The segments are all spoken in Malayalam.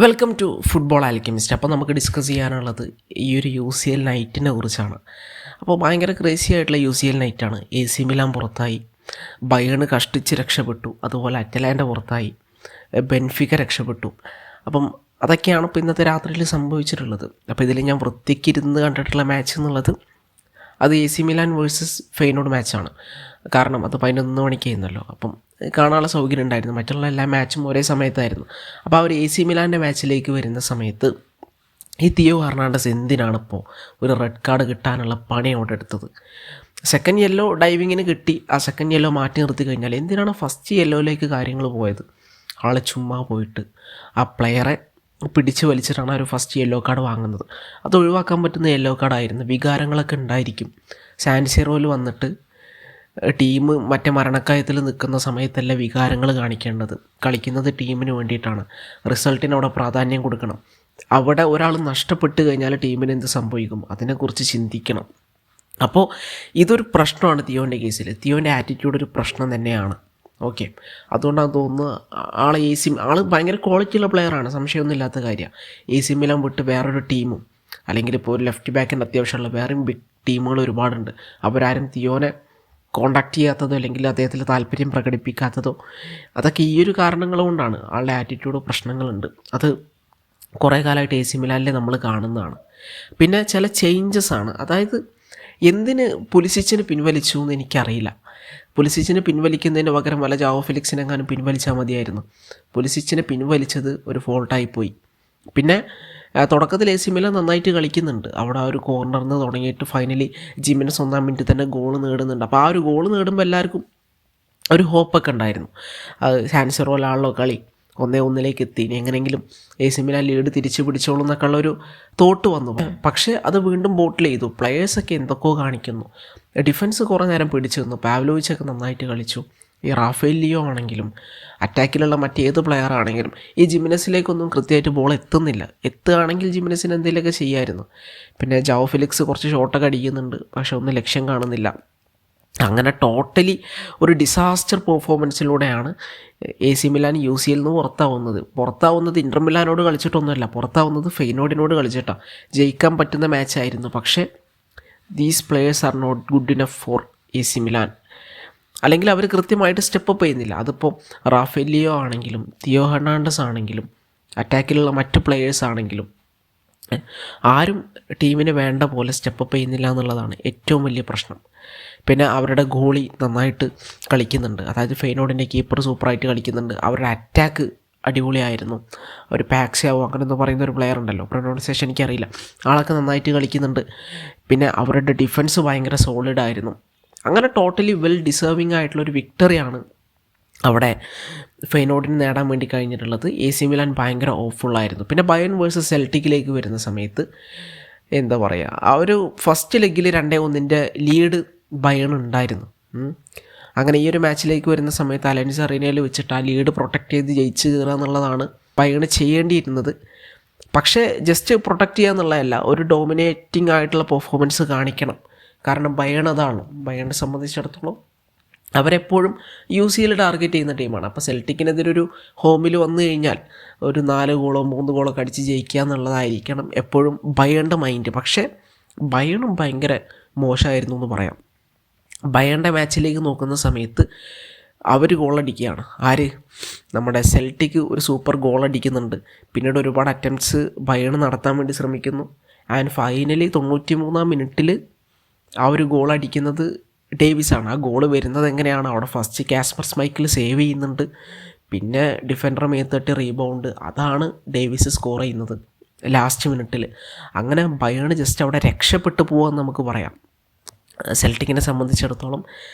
Welcome to football Alchemist. അപ്പോൾ നമുക്ക് ഡിസ്കസ് ചെയ്യാനുള്ളത് ഈ ഒരു UCL നൈറ്റിനെ കുറിച്ചാണ്. അപ്പോൾ ഭയങ്കര ക്രേസി ആയിട്ടുള്ള UCL നൈറ്റാണ്. AC മിലാൻ പുറത്തായി, ബയേൺ കഷ്ടിച്ച് രക്ഷപ്പെട്ടു, അതുപോലെ അറ്റലാൻഡ പുറത്തായി, ബെൻഫിക്ക രക്ഷപ്പെട്ടു. അപ്പം അതൊക്കെയാണ് ഇപ്പോൾ ഇന്നത്തെ രാത്രിയിൽ സംഭവിച്ചിട്ടുള്ളത്. അപ്പോൾ ഇതിൽ ഞാൻ വൃത്തിക്ക് ഇരുന്ന് കണ്ടിട്ടുള്ള മാച്ച് എന്നുള്ളത് അത് AC മിലാൻ വേഴ്സസ് ഫെയ്നോർഡ് മാച്ചാണ്. കാരണം അത് 11 മണിക്ക് ആയിരുന്നല്ലോ, അപ്പം കാണാനുള്ള സൗകര്യം ഉണ്ടായിരുന്നു. മറ്റുള്ള എല്ലാ മാച്ചും ഒരേ സമയത്തായിരുന്നു. അപ്പോൾ ആ ഒരു AC മിലാൻ്റെ മാച്ചിലേക്ക് വരുന്ന സമയത്ത് ഈ തിയോ ഹെർണാണ്ടസ് എന്തിനാണിപ്പോൾ ഒരു റെഡ് കാർഡ് കിട്ടാനുള്ള പണി അവിടെ എടുത്തത്? സെക്കൻഡ് യെല്ലോ ഡൈവിങ്ങിന് കിട്ടി, ആ സെക്കൻഡ് യെല്ലോ മാറ്റി നിർത്തി കഴിഞ്ഞാൽ എന്തിനാണ് ഫസ്റ്റ് യെല്ലോയിലേക്ക് കാര്യങ്ങൾ പോയത്? ആൾ ചുമ്മാ പോയിട്ട് ആ പ്ലെയറെ പിടിച്ച് വലിച്ചിട്ടാണ് ഒരു ഫസ്റ്റ് യെല്ലോ കാർഡ് വാങ്ങുന്നത്. അത് ഒഴിവാക്കാൻ പറ്റുന്ന യെല്ലോ കാർഡായിരുന്നു. വികാരങ്ങളൊക്കെ ഉണ്ടായിരിക്കും. സാൻസിറോയിൽ വന്നിട്ട് ടീം മറ്റേ മരണക്കയത്തിൽ നിൽക്കുന്ന സമയത്തല്ല വികാരങ്ങൾ കാണിക്കേണ്ടത്. കളിക്കുന്നത് ടീമിന് വേണ്ടിയിട്ടാണ്. റിസൾട്ടിന് അവിടെ പ്രാധാന്യം കൊടുക്കണം. അവിടെ ഒരാൾ നഷ്ടപ്പെട്ട് കഴിഞ്ഞാൽ ടീമിന് എന്ത് സംഭവിക്കും, അതിനെക്കുറിച്ച് ചിന്തിക്കണം. അപ്പോൾ ഇതൊരു പ്രശ്നമാണ് തിയോൻ്റെ കേസിൽ. തിയോൻ്റെ ആറ്റിറ്റ്യൂഡ് ഒരു പ്രശ്നം തന്നെയാണ്. ഓക്കെ, അതുകൊണ്ടാണ് തോന്നുന്നത് ആൾ ഭയങ്കര ക്വാളിറ്റിയുള്ള പ്ലെയറാണ്, സംശയമൊന്നുമില്ലാത്ത കാര്യമാണ്. AC മിലാൻ വിട്ട് വേറൊരു ടീമും, അല്ലെങ്കിൽ ഇപ്പോൾ ഒരു ലെഫ്റ്റ് ബാക്കിൻ്റെ അത്യാവശ്യമുള്ള വേറെയും ബിഗ് ടീമുകൾ ഒരുപാടുണ്ട്. അവരാരും തിയോനെ കോണ്ടാക്ട് ചെയ്യാത്തതോ അല്ലെങ്കിൽ അദ്ദേഹത്തിൽ താല്പര്യം പ്രകടിപ്പിക്കാത്തതോ അതൊക്കെ ഈ ഒരു കാരണങ്ങൾ കൊണ്ടാണ്. ആളുടെ ആറ്റിറ്റ്യൂഡ് പ്രശ്നങ്ങളുണ്ട്. അത് കുറേ കാലമായിട്ട് AC മിലാനിൽ നമ്മൾ കാണുന്നതാണ്. പിന്നെ ചില ചേഞ്ചസ് ആണ്. അതായത് എന്തിന് പുലിസിച്ചിന് പിൻവലിച്ചു എന്ന് എനിക്കറിയില്ല. പുലിസിച്ചിനെ പിൻവലിക്കുന്നതിന് പകരം വല്ല ജാവോ ഫെലിക്സിനെങ്ങാനും പിൻവലിച്ചാൽ മതിയായിരുന്നു. പുലിസിച്ചിനെ പിൻവലിച്ചത് ഒരു ഫോൾട്ടായിപ്പോയി. പിന്നെ തുടക്കത്തിൽ AC മിലാൻ നന്നായിട്ട് കളിക്കുന്നുണ്ട്. അവിടെ ആ ഒരു കോർണറിൽ നിന്ന് തുടങ്ങിയിട്ട് ഫൈനലി ജിമിനസ് 1-ാം മിനിറ്റ് തന്നെ ഗോൾ നേടുന്നുണ്ട്. അപ്പോൾ ആ ഒരു ഗോൾ നേടുമ്പോൾ എല്ലാവർക്കും ഒരു ഹോപ്പൊക്കെ ഉണ്ടായിരുന്നു. അത് സാൻസിറോയിലാണല്ലോ കളി, 1-1 എത്തി, ഇനി എങ്ങനെയെങ്കിലും AC മിലാൻ ലീഡ് തിരിച്ചു പിടിച്ചോളൂ എന്നൊക്കെ ഉള്ളൊരു തോട്ട് വന്നു. പക്ഷേ അത് വീണ്ടും ബോട്ടിൽ ചെയ്തു. പ്ലെയേഴ്സൊക്കെ എന്തൊക്കെയോ കാണിക്കുന്നു. ഡിഫൻസ് കുറേ നേരം പിടിച്ചു നിന്നു. പാവ്ലോവിച്ചൊക്കെ നന്നായിട്ട് കളിച്ചു. ഈ റാഫേൽ ലിയോ ആണെങ്കിലും അറ്റാക്കിലുള്ള മറ്റേത് പ്ലെയർ ആണെങ്കിലും ഈ ജിമിനസിലേക്കൊന്നും കൃത്യമായിട്ട് ബോൾ എത്തുകയാണെങ്കിൽ ജിമിനസിന് എന്തെങ്കിലുമൊക്കെ ചെയ്യാമായിരുന്നു. പിന്നെ ജാവോ ഫെലിക്സ് കുറച്ച് ഷോട്ടൊക്കെ അടിക്കുന്നുണ്ട്, പക്ഷെ ഒന്നും ലക്ഷ്യം കാണുന്നില്ല. അങ്ങനെ ടോട്ടലി ഒരു ഡിസാസ്റ്റർ പെർഫോമൻസിലൂടെയാണ് AC മിലാൻ UCL നിന്ന് പുറത്താവുന്നത് ഇന്റർ മിലാനോട് കളിച്ചിട്ടൊന്നുമല്ല, പുറത്താവുന്നത് ഫെയ്നോർഡിനോട് കളിച്ചിട്ടാണ്. ജയിക്കാൻ പറ്റുന്ന മാച്ചായിരുന്നു. പക്ഷേ these players are not good enough for AC Milan. അല്ലെങ്കിൽ അവർ കൃത്യമായിട്ട് സ്റ്റെപ്പ് അപ്പ് ചെയ്യുന്നില്ല. അതിപ്പോൾ റാഫേൽ ലിയോ ആണെങ്കിലും തിയോ ഹെർണാണ്ടസ് ആണെങ്കിലും അറ്റാക്കിലുള്ള മറ്റ് പ്ലെയേഴ്സ് ആണെങ്കിലും ആരും ടീമിന് വേണ്ട പോലെ സ്റ്റെപ്പ് അപ്പ് ചെയ്യുന്നില്ല എന്നുള്ളതാണ് ഏറ്റവും വലിയ പ്രശ്നം. പിന്നെ അവരുടെ ഗോളി നന്നായിട്ട് കളിക്കുന്നുണ്ട്. അതായത് ഫെയ്നോർഡിൻ്റെ കീപ്പർ സൂപ്പറായിട്ട് കളിക്കുന്നുണ്ട്. അവരുടെ അറ്റാക്ക് അടിപൊളിയായിരുന്നു. ഒരു പാക്സിയാവോ അങ്ങനെ എന്ന് പറയുന്ന ഒരു പ്ലെയർ ഉണ്ടല്ലോ, പ്രൊനൗൺസിയേഷൻ എനിക്കറിയില്ല, ആളൊക്കെ നന്നായിട്ട് കളിക്കുന്നുണ്ട്. പിന്നെ അവരുടെ ഡിഫൻസ് ഭയങ്കര സോളിഡായിരുന്നു. അങ്ങനെ ടോട്ടലി വെൽ ഡിസേർവിങ് ആയിട്ടുള്ളൊരു വിക്ടറിയാണ് അവിടെ ഫെയ്നോർഡിന് നേടാൻ വേണ്ടി കഴിഞ്ഞിട്ടുള്ളത്. AC മിലാൻ ഭയങ്കര ഓഫുള്ളായിരുന്നു. പിന്നെ ബയേൺ വേഴ്സസ് സെൽറ്റിക്കിലേക്ക് വരുന്ന സമയത്ത് എന്താ പറയുക, ആ ഒരു ഫസ്റ്റ് ലെഗിൽ 2-1 ലീഡ് ബയേൺ ഉണ്ടായിരുന്നു. അങ്ങനെ ഈ ഒരു മാച്ചിലേക്ക് വരുന്ന സമയത്ത് അലയൻസ് അറീനയിൽ വെച്ചിട്ട് ആ ലീഡ് പ്രൊട്ടക്റ്റ് ചെയ്ത് ജയിച്ച് കയറുക എന്നുള്ളതാണ് ബയേൺ ചെയ്യേണ്ടിയിരുന്നത്. പക്ഷേ ജസ്റ്റ് പ്രൊട്ടക്റ്റ് ചെയ്യുക എന്നുള്ളതല്ല, ഒരു ഡോമിനേറ്റിംഗ് ആയിട്ടുള്ള പെർഫോമൻസ് കാണിക്കണം. കാരണം ബയേൺ അതാണ്. ബയേണിനെ സംബന്ധിച്ചിടത്തോളം അവരെപ്പോഴും UCL ടാർഗറ്റ് ചെയ്യുന്ന ടീമാണ്. അപ്പോൾ സെൽറ്റിക്കിനെതിരൊരു ഹോമിൽ വന്നു കഴിഞ്ഞാൽ ഒരു 4 ഗോളോ 3 ഗോളോ അടിച്ച് ജയിക്കുക എന്നുള്ളതായിരിക്കണം എപ്പോഴും ബയേണിൻ്റെ മൈൻഡ്. പക്ഷേ ബയേണും ഭയങ്കര മോശമായിരുന്നു എന്ന് പറയാം. ബയേണിൻ്റെ മാച്ചിലേക്ക് നോക്കുന്ന സമയത്ത് അവർ ഗോളടിക്കുകയാണ്. ആര്? നമ്മുടെ സെൽറ്റിക്ക് ഒരു സൂപ്പർ ഗോളടിക്കുന്നുണ്ട്. പിന്നീട് ഒരുപാട് അറ്റംപ്റ്റ്സ് ബയേൺ നടത്താൻ വേണ്ടി ശ്രമിക്കുന്നു. ആൻഡ് ഫൈനലി 93-ാം മിനിറ്റിൽ ആ ഒരു ഗോൾ അടിക്കുന്നത് ഡേവിസാണ്. ആ ഗോൾ വരുന്നത് എങ്ങനെയാണ്? അവിടെ ഫസ്റ്റ് കാസ്പർ സ്മൈക്കിൾ സേവ് ചെയ്യുന്നുണ്ട്, പിന്നെ ഡിഫൻഡർ മേത്തട്ടി റീബൗണ്ട്, അതാണ് ഡേവിസ് സ്കോർ ചെയ്യുന്നത് ലാസ്റ്റ് മിനിറ്റിൽ. അങ്ങനെ ബയേൺ ജസ്റ്റ് അവിടെ രക്ഷപ്പെട്ടു പോകാമെന്ന് നമുക്ക് പറയാം. സെൽറ്റിക്കിനെ സംബന്ധിച്ചിടത്തോളം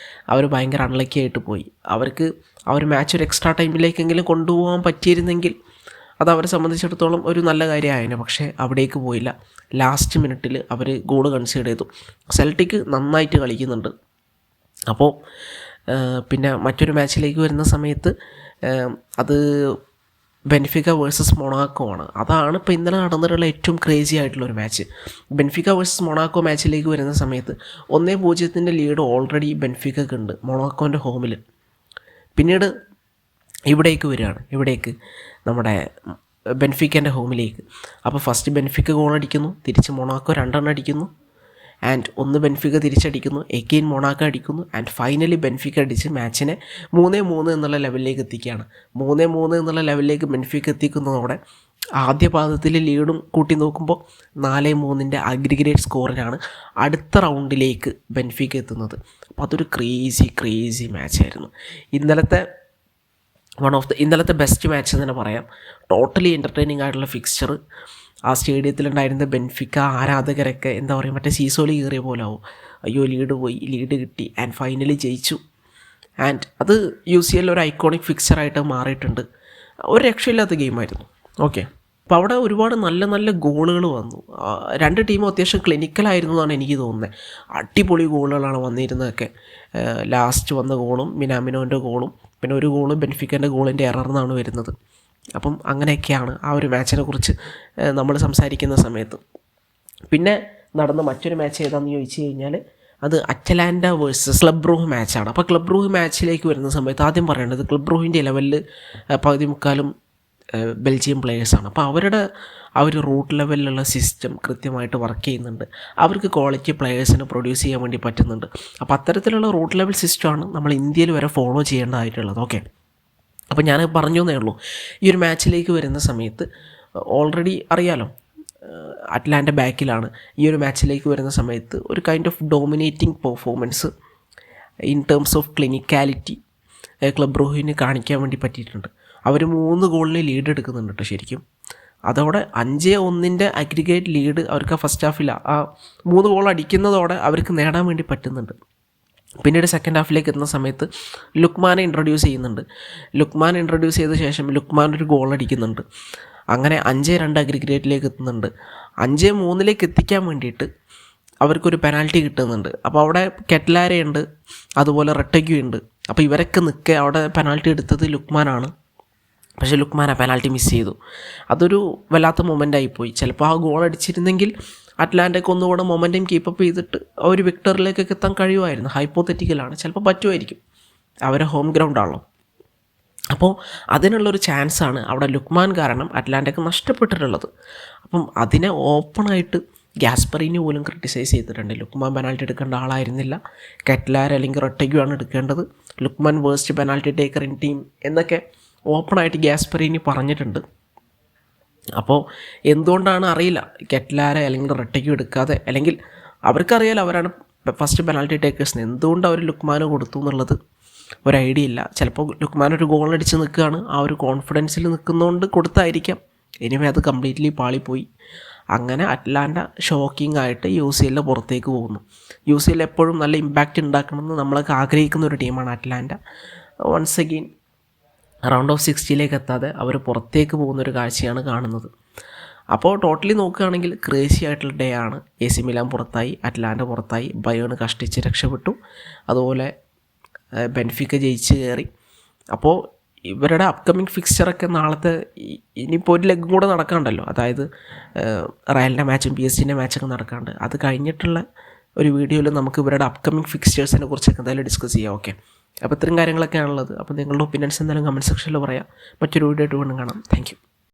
അവർ ഭയങ്കര അൺലക്കി ആയിട്ട് പോയി. അവർക്ക് ആ ഒരു മാച്ച് ഒരു എക്സ്ട്രാ ടൈമിലേക്കെങ്കിലും കൊണ്ടുപോകാൻ പറ്റിയിരുന്നെങ്കിൽ അത് അവരെ സംബന്ധിച്ചിടത്തോളം ഒരു നല്ല കാര്യമായേനെ. പക്ഷേ അവിടേക്ക് പോയില്ല. ലാസ്റ്റ് മിനിറ്റിൽ അവർ ഗോൾ കൺസിഡർ ചെയ്തു. സെൽറ്റിക്ക് നന്നായിട്ട് കളിക്കുന്നുണ്ട്. അപ്പോൾ പിന്നെ മറ്റൊരു മാച്ചിലേക്ക് വരുന്ന സമയത്ത് അത് ബെൻഫിക്ക വേഴ്സസ് മൊണാക്കോ ആണ്. അതാണ് ഇപ്പോൾ ഇന്നലെ നടന്നിട്ടുള്ള ഏറ്റവും ക്രേസി ആയിട്ടുള്ളൊരു മാച്ച്. ബെൻഫിക്ക വേഴ്സസ് മൊണാക്കോ മാച്ചിലേക്ക് വരുന്ന സമയത്ത് 1-0 ലീഡ് ഓൾറെഡി ബെൻഫിക്കക്ക് ഉണ്ട് മൊണാക്കോൻ്റെ ഹോമിൽ. പിന്നീട് ഇവിടേക്ക് വരികയാണ്. ഇവിടേക്ക് നമ്മുടെ ബെൻഫിക്കേൻ്റെ ഹോമിലേക്ക്. അപ്പോൾ ഫസ്റ്റ് ബെൻഫിക്ക ഗോൾ അടിക്കുന്നു, തിരിച്ച് മൊണാക്കോ 2 അടിക്കുന്നു, ആൻഡ് 1 ബെൻഫിക്ക തിരിച്ചടിക്കുന്നു, എഗെയിൻ മൊണാക്കോ അടിക്കുന്നു, ആൻഡ് ഫൈനലി ബെൻഫിക്ക അടിച്ച് മാച്ചിനെ 3-3 എന്നുള്ള ലെവലിലേക്ക് എത്തിക്കുകയാണ്. 3-3 എന്നുള്ള ലെവലിലേക്ക് ബെൻഫിക്ക എത്തിക്കുന്നതോടെ ആദ്യ പാദത്തിൽ ലീഡും കൂട്ടി നോക്കുമ്പോൾ 4-3 അഗ്രിഗേറ്റ് സ്കോറിനാണ് അടുത്ത റൗണ്ടിലേക്ക് ബെൻഫിക്ക എത്തുന്നത്. അപ്പോൾ അതൊരു ക്രേസി മാച്ചായിരുന്നു. ഇന്നലത്തെ ബെസ്റ്റ് മാച്ച് എന്ന് തന്നെ പറയാം. ടോട്ടലി എൻ്റർടൈനിങ് ആയിട്ടുള്ള ഫിക്സ്ചർ. ആ സ്റ്റേഡിയത്തിലുണ്ടായിരുന്ന ബെൻഫിക്ക ആരാധകരൊക്കെ എന്താ പറയുക, മറ്റേ സീസോലി കയറിയ പോലെ ആവും. അയ്യോ ലീഡ് കിട്ടി ആൻഡ് ഫൈനലി ജയിച്ചു. ആൻഡ് അത് UCL ഒരു ഐക്കോണിക് ഫിക്സറായിട്ട് മാറിയിട്ടുണ്ട്. ഒരു രക്ഷയില്ലാത്ത ഗെയിമായിരുന്നു. ഓക്കെ, അപ്പോൾ അവിടെ ഒരുപാട് നല്ല ഗോളുകൾ വന്നു. 2 ടീമും അത്യാവശ്യം ക്ലിനിക്കലായിരുന്നു എന്നാണ് എനിക്ക് തോന്നുന്നത്. അടിപൊളി ഗോളുകളാണ് വന്നിരുന്നതൊക്കെ. ലാസ്റ്റ് വന്ന ഗോളും മിനാമിനോൻ്റെ ഗോളും പിന്നെ ഒരു ഗോളും ബെൻഫിക്കൻ്റെ ഗോളിൻ്റെ എറർന്നാണ് വരുന്നത്. അപ്പം അങ്ങനെയൊക്കെയാണ് ആ ഒരു മാച്ചിനെ കുറിച്ച് നമ്മൾ സംസാരിക്കുന്ന സമയത്ത്. പിന്നെ നടന്ന മറ്റൊരു മാച്ച് ഏതാണെന്ന് ചോദിച്ചു കഴിഞ്ഞാൽ അത് അറ്റലാൻറ്റ വേഴ്സസ് ക്ലബ് ബ്രൂഹ് മാച്ചാണ്. അപ്പോൾ ക്ലബ് ബ്രൂഹ് മാച്ചിലേക്ക് വരുന്ന സമയത്ത് ആദ്യം പറയേണ്ടത് ക്ലബ് ബ്രൂഹിൻ്റെ ലെവലിൽ പകുതി മുക്കാലും ബെൽജിയം പ്ലേയേഴ്സാണ്. അപ്പോൾ അവരുടെ ആ ഒരു റൂട്ട് ലെവലിലുള്ള സിസ്റ്റം കൃത്യമായിട്ട് വർക്ക് ചെയ്യുന്നുണ്ട്. അവർക്ക് ക്വാളിറ്റി പ്ലെയേഴ്സിനെ പ്രൊഡ്യൂസ് ചെയ്യാൻ വേണ്ടി പറ്റുന്നുണ്ട്. അപ്പോൾ അത്തരത്തിലുള്ള റൂട്ട് ലെവൽ സിസ്റ്റമാണ് നമ്മൾ ഇന്ത്യയിൽ വരെ ഫോളോ ചെയ്യേണ്ടതായിട്ടുള്ളത്. ഓക്കെ, അപ്പോൾ ഞാൻ പറഞ്ഞു എന്നേ ഉള്ളൂ. ഈ ഒരു മാച്ചിലേക്ക് വരുന്ന സമയത്ത് ഓൾറെഡി അറിയാലോ അറ്റ്ലാൻറ്റ ബാക്കിലാണ്. ഈ ഒരു മാച്ചിലേക്ക് വരുന്ന സമയത്ത് ഒരു kind of dominating performance in terms of clinicality club ബ്രൂഹിന് കാണിക്കാൻ വേണ്ടി പറ്റിയിട്ടുണ്ട്. അവർ 3 ഗോളിന് ലീഡ് എടുക്കുന്നുണ്ട് കേട്ടോ ശരിക്കും. അതോടെ 5-1 അഗ്രിഗേറ്റ് ലീഡ് അവർക്ക് ഫസ്റ്റ് ഹാഫിൽ ആ 3 ഗോൾ അടിക്കുന്നതോടെ അവർക്ക് നേടാൻ വേണ്ടി പറ്റുന്നുണ്ട്. പിന്നീട് സെക്കൻഡ് ഹാഫിലേക്ക് എത്തുന്ന സമയത്ത് ലുക്മാനെ ഇൻട്രൊഡ്യൂസ് ചെയ്യുന്നുണ്ട്. ലുക്മാൻ ഇൻട്രൊഡ്യൂസ് ചെയ്ത ശേഷം ലുക്മാൻ ഒരു ഗോൾ അടിക്കുന്നുണ്ട്. അങ്ങനെ 5-2 അഗ്രിഗേറ്റിലേക്ക് എത്തുന്നുണ്ട്. 5-3 എത്തിക്കാൻ വേണ്ടിയിട്ട് അവർക്കൊരു പെനാൽറ്റി കിട്ടുന്നുണ്ട്. അപ്പോൾ അവിടെ കെറ്റ്ലാരയുണ്ട്, അതുപോലെ റെട്ടഗ്യു ഉണ്ട്. അപ്പോൾ ഇവരൊക്കെ അവിടെ പെനാൽറ്റി എടുത്തത് ലുക്മാനാണ്. പക്ഷേ ലുക്മാൻ ആ പെനാൽറ്റി മിസ് ചെയ്തു. അതൊരു വല്ലാത്ത മൊമെൻ്റായിപ്പോയി. ചിലപ്പോൾ ആ ഗോൾ അടിച്ചിരുന്നെങ്കിൽ അറ്റ്ലാന്റയ്ക്ക് ഒന്നുകൂടെ മൊമെൻറ്റം കീപ്പപ്പ് ചെയ്തിട്ട് ഒരു വിക്ടറിലേക്കൊക്കെ എത്താൻ കഴിയുമായിരുന്നു. ഹൈപ്പോത്തറ്റിക്കലാണ്, ചിലപ്പോൾ പറ്റുമായിരിക്കും, അവരെ ഹോം ഗ്രൗണ്ടാണല്ലോ. അപ്പോൾ അതിനുള്ളൊരു ചാൻസാണ് അവിടെ ലുക്മാൻ കാരണം അറ്റ്ലാന്റയ്ക്ക് നഷ്ടപ്പെട്ടിട്ടുള്ളത്. അപ്പം അതിനെ ഓപ്പണായിട്ട് ഗ്യാസ്പെറിനി പോലും ക്രിട്ടിസൈസ് ചെയ്തിട്ടുണ്ട്. ലുക്മാൻ പെനാൽറ്റി എടുക്കേണ്ട ആളായിരുന്നില്ല, കെറ്റ്ലാർ അല്ലെങ്കിൽ റൊട്ടഗ്യു ആണ് എടുക്കേണ്ടത്, Luqman worst penalty taker in team എന്നൊക്കെ ഓപ്പണായിട്ട് ഗ്യാസ്പെറിനി പറഞ്ഞിട്ടുണ്ട്. അപ്പോൾ എന്തുകൊണ്ടാണ് അറിയില്ല കെറ്റ്ലാരെ അല്ലെങ്കിൽ റെട്ടയ്ക്കും എടുക്കാതെ, അല്ലെങ്കിൽ അവർക്കറിയാലോ അവരാണ് ഫസ്റ്റ് പെനാൽറ്റി ടേക്കേഴ്സിന്, എന്തുകൊണ്ട് അവർ ലുക്മാന് കൊടുത്തു എന്നുള്ളത് ഒരു ഐഡിയ ഇല്ല. ചിലപ്പോൾ ലുക്മാൻ ഒരു ഗോൾ അടിച്ച് നിൽക്കുകയാണ്, ആ ഒരു കോൺഫിഡൻസിൽ നിൽക്കുന്നതുകൊണ്ട് കൊടുത്തായിരിക്കാം. എനിവേ അത് കംപ്ലീറ്റ്ലി പാളിപ്പോയി. അങ്ങനെ അറ്റ്ലാന്റ ഷോക്കിംഗ് ആയിട്ട് UCL പുറത്തേക്ക് പോകുന്നു. UCL എപ്പോഴും നല്ല ഇമ്പാക്റ്റ് ഉണ്ടാക്കണമെന്ന് നമ്മളൊക്കെ ആഗ്രഹിക്കുന്ന ഒരു ടീമാണ് Atalanta. Once again round of 60 എത്താതെ അവർ പുറത്തേക്ക് പോകുന്നൊരു കാഴ്ചയാണ് കാണുന്നത്. അപ്പോൾ ടോട്ടലി നോക്കുകയാണെങ്കിൽ ക്രേസി ആയിട്ടുള്ള ഡേ ആണ്. AC മിലാൻ പുറത്തായി, അറ്റ്ലാന്റ പുറത്തായി, ബയേൺ കഷ്ടിച്ച് രക്ഷപ്പെട്ടു, അതുപോലെ ബെൻഫിക്ക ജയിച്ച് കയറി. അപ്പോൾ ഇവരുടെ അപ്കമിങ് ഫിക്സ്ചറൊക്കെ നാളത്തെ ഇനിയിപ്പോൾ ഒരു ലെഗും കൂടെ നടക്കാണ്ടല്ലോ, അതായത് റയലിൻ്റെ മാച്ചും PSG മാച്ചൊക്കെ നടക്കാണ്ട്. അത് കഴിഞ്ഞിട്ടുള്ള ഒരു വീഡിയോയിൽ നമുക്ക് ഇവരുടെ അപ്കമിങ് ഫിക്സ്ചേഴ്സിനെ കുറിച്ചൊക്കെ എന്തായാലും ഡിസ്കസ് ചെയ്യാം. ഓക്കെ, അപ്പോൾ ഇത്രയും കാര്യങ്ങളൊക്കെയാണുള്ളത്. അപ്പോൾ നിങ്ങളുടെ ഒപ്പീനിയൻസ് എന്തായാലും കമൻറ്റ് സെക്ഷനിൽ പറയാം. മറ്റൊരു വീഡിയോ ആയിട്ട് വീണ്ടും കാണാം. Thank you.